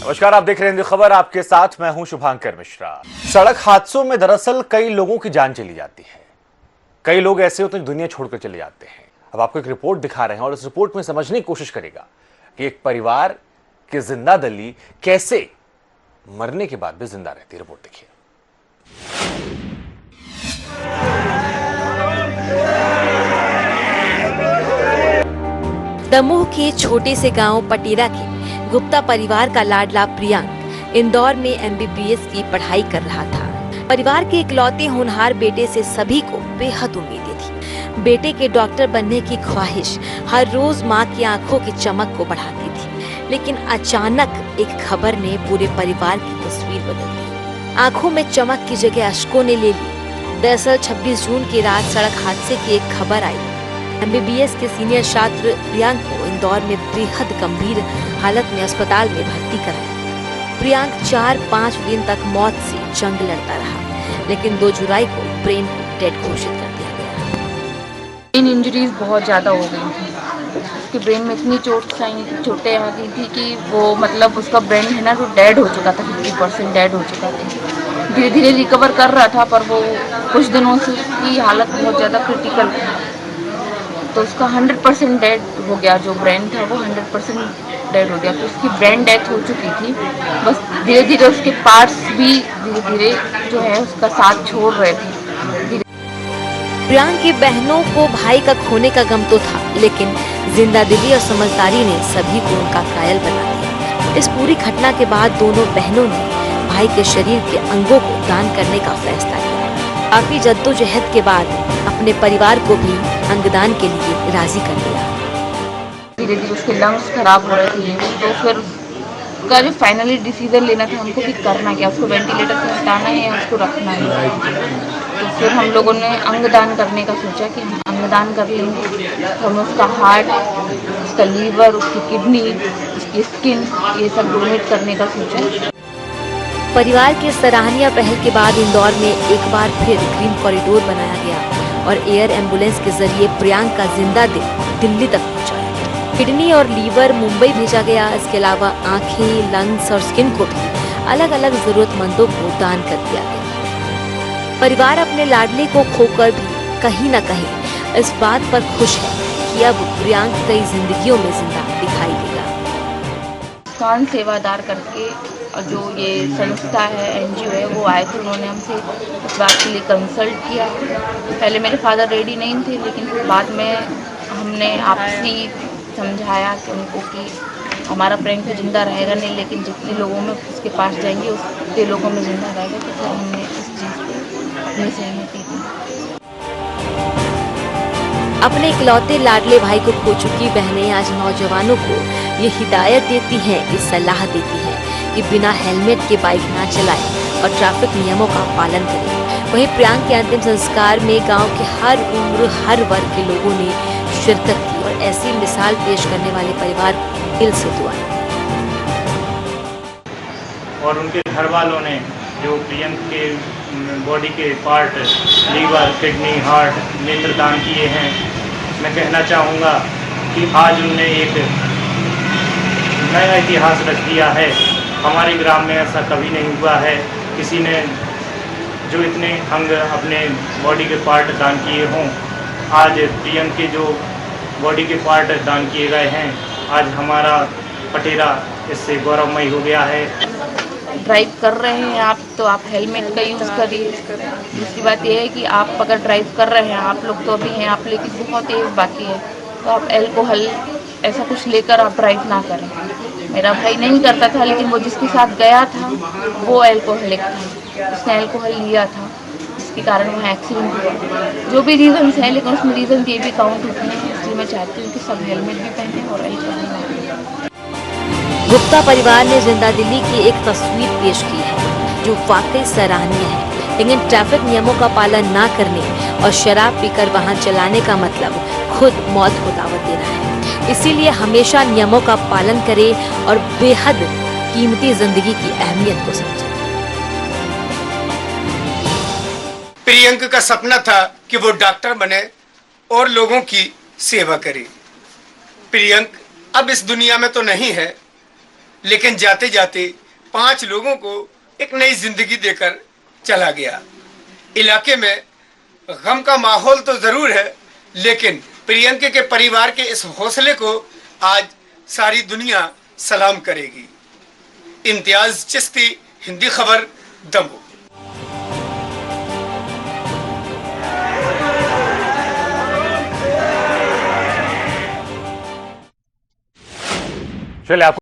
नमस्कार, आप देख रहे हैं खबर। आपके साथ मैं हूं शुभांकर मिश्रा। सड़क हादसों में दरअसल कई लोगों की जान चली जाती है। कई लोग ऐसे होते हैं दुनिया छोड़कर चले जाते हैं। अब आपको एक रिपोर्ट दिखा रहे हैं और इस रिपोर्ट में समझने की कोशिश करेगा कि एक परिवार की जिंदा दिली कैसे मरने के बाद भी जिंदा रहती है। रिपोर्ट देखिए। दमोह के छोटे से गांव पटेरा के गुप्ता परिवार का लाडला प्रियांक इंदौर में एमबीबीएस की पढ़ाई कर रहा था। परिवार के इकलौते होनहार बेटे से सभी को बेहद उम्मीदें थी। बेटे के डॉक्टर बनने की ख्वाहिश हर रोज मां की आंखों की चमक को बढ़ाती थी, लेकिन अचानक एक खबर ने पूरे परिवार की तस्वीर बदल दी। आंखों में चमक की जगह अश्कों ने ले ली। दरअसल 26 जून की रात सड़क हादसे की एक खबर आई। एमबीबीएस के सीनियर छात्र प्रियांक को इंदौर में बेहद गंभीर हालत में अस्पताल में भर्ती कराया। प्रियांक 4-5 दिन तक मौत से जंग लड़ता रहा, लेकिन 2 जुलाई को ब्रेन डेड घोषित कर दिया गया। ब्रेन इंजरीज बहुत ज़्यादा हो गई थी। उसके ब्रेन में इतनी चोटें आ गई थी कि वो मतलब उसका ब्रेन है ना वो डेड हो चुका था, 50% डेड हो चुका था। धीरे धीरे रिकवर कर रहा था, पर वो कुछ दिनों से उसकी हालत बहुत ज़्यादा क्रिटिकल थी, तो उसका 100% डेड हो गया। जो ब्रेन था वो 100% डेड हो गया, तो उसकी ब्रेन डेथ हो चुकी थी। बस धीरे धीरे उसके पार्ट्स भी धीरे धीरे जो है उसका साथ छोड़ रहे थे। प्रियांक की बहनों को भाई का खोने का गम तो था, लेकिन जिंदादिली और समझदारी ने सभी को उनका कायल बना दिया। इस पूरी घटना के बाद दोनों बहनों ने भाई के शरीर के अंगों को दान करने का फैसला किया। काफी जद्दोजहद के बाद अपने परिवार को भी अंगदान के लिए राजी कर लिया। धीरे धीरे उसके लंग्स खराब हो रहे थे, तो फिर उसका जो फाइनली डिसीजन लेना था हमको कि करना क्या, उसको वेंटिलेटर से हटाना है या उसको रखना है। तो फिर हम लोगों ने अंगदान करने का सोचा कि हम अंगदान कर लेंगे। हम उसका हार्ट, उसका लीवर, उसकी किडनी, उसकी स्किन, ये सब डोनेट करने का सोचा। परिवार के सराहनीय पहल के बाद इंदौर में एक बार फिर ग्रीन कॉरिडोर बनाया गया और एयर एम्बुलेंस के जरिए प्रियांक का जिंदा दिल दिल्ली तक पहुंचाया। किडनी और लीवर मुंबई भेजा गया। इसके अलावा आंखें, लंग्स और स्किन को भी अलग अलग जरूरतमंदों को दान कर दिया गया। परिवार अपने लाडले को खोकर भी कहीं न कहीं इस बात पर खुश है कि अब प्रियांक कई जिंदगियों में जिंदा दिखाई देगा। कान सेवादार करके जो ये संस्था है, एनजीओ है, वो आए थे। उन्होंने हमसे इस बात के लिए कंसल्ट किया। पहले मेरे फादर रेडी नहीं थे, लेकिन बाद में हमने आपसी समझाया कि उनको कि हमारा प्रियांक जिंदा रहेगा नहीं, लेकिन जितने लोगों में उसके पास जाएंगे उतने लोगों में जिंदा रहेगा। तो फिर हमने इस चीज़ को अपनी सहमति दी। अपने इकलौते लाडले भाई को खो चुकी बहनें आज नौजवानों को ये हिदायत देती हैं, ये सलाह देती हैं कि बिना हेलमेट के बाइक ना चलाएं और ट्रैफिक नियमों का पालन करें। वहीं प्रियांक के अंतिम संस्कार में गांव के हर उम्र, हर वर्ग के लोगों ने शिरकत की और ऐसी मिसाल पेश करने वाले परिवार को दिल से दुआएं। और उनके घर वालों ने जो प्रियांक के बॉडी के पार्ट, लीवर, किडनी, हार्ट, नेत्र दान किए हैं, मैं कहना चाहूँगा कि आज उनने एक नया इतिहास रच दिया है। हमारे ग्राम में ऐसा कभी नहीं हुआ है किसी ने जो इतने अंग अपने बॉडी के पार्ट दान किए हों। आज प्रियांक के जो बॉडी के पार्ट दान किए गए हैं, आज हमारा पटेरा इससे गौरवमयी हो गया है। ड्राइव कर रहे हैं आप तो आप हेलमेट का यूज़ करिए। दूसरी बात यह है कि आप अगर ड्राइव कर रहे हैं, आप लोग तो अभी हैं, आप लेकिन बहुत एज बाकी है, तो आप अल्कोहल ऐसा कुछ लेकर आप ड्राइव ना करें। मेरा भाई नहीं करता था, लेकिन वो जिसके साथ गया था वो अल्कोहलिक था, उसने अल्कोहल लिया था, जिसके कारण वहाँ एक्सीडेंट हुआ। जो भी रीज़न्स हैं, लेकिन उसमें रीज़न ये भी काउंट होते हैं। इसलिए मैं चाहती हूँ कि सब हेलमेट भी पहने और अल्कोहल ना लें। गुप्ता परिवार ने जिंदादिली की एक तस्वीर पेश की है जो वाकई सराहनीय है, लेकिन ट्रैफिक नियमों का पालन न करने और शराब पीकर वाहन चलाने का मतलब खुद मौत को दावत देना है। इसीलिए हमेशा नियमों का पालन करें और बेहद कीमती जिंदगी की अहमियत को समझें। प्रियांक का सपना था कि वो डॉक्टर बने और लोगों की सेवा करे। प्रियांक अब इस दुनिया में तो नहीं है, लेकिन जाते जाते 5 लोगों को एक नई जिंदगी देकर चला गया। इलाके में गम का माहौल तो जरूर है, लेकिन प्रियंका के परिवार के इस हौसले को आज सारी दुनिया सलाम करेगी। इम्तियाज चिश्ती, हिंदी खबर, दमोह। चलिए आपको